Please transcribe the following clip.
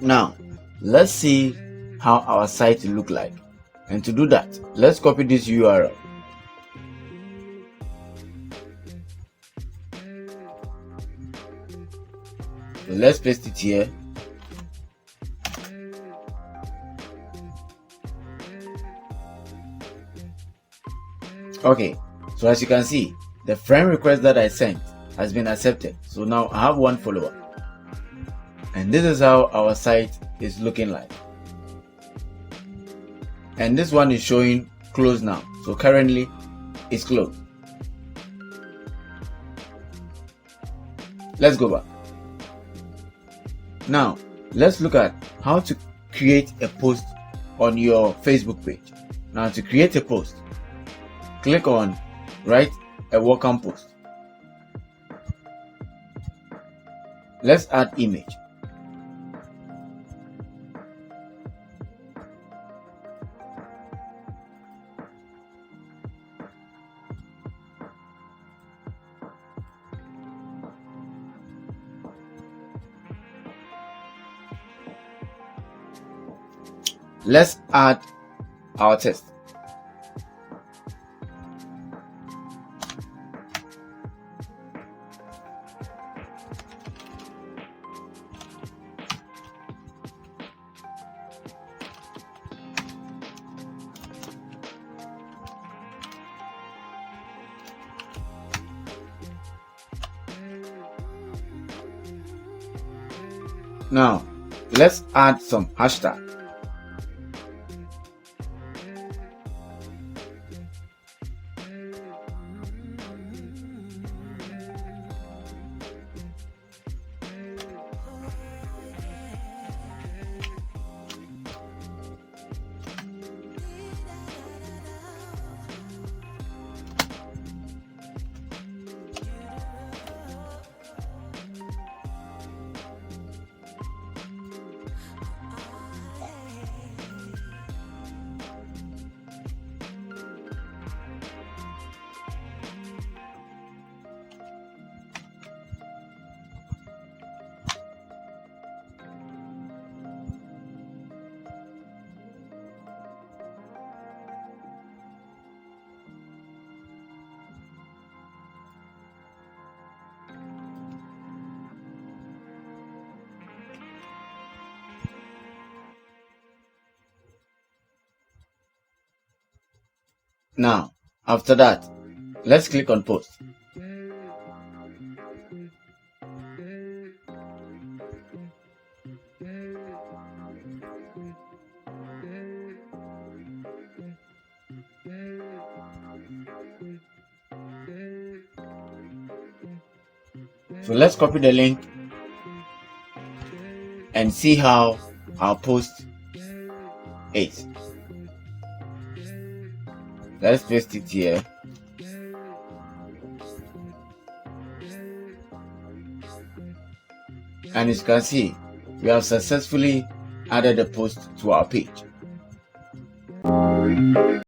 Now, let's see how our site look like. And to do that, let's copy this URL. So let's paste it here. Okay, so as you can see, the friend request that I sent has been accepted. So now I have one follower. And this is how our site is looking like. And this one is showing closed now. So currently it's closed. Let's go back. Now let's look at how to create a post on your Facebook page. Now to create a post, click on write a welcome post. Let's add image. Let's add our text. Now, let's add some hashtag. Now, after that, let's click on post. So let's copy the link and see how our post is. Let's paste it here. And as you can see, we have successfully added a post to our page.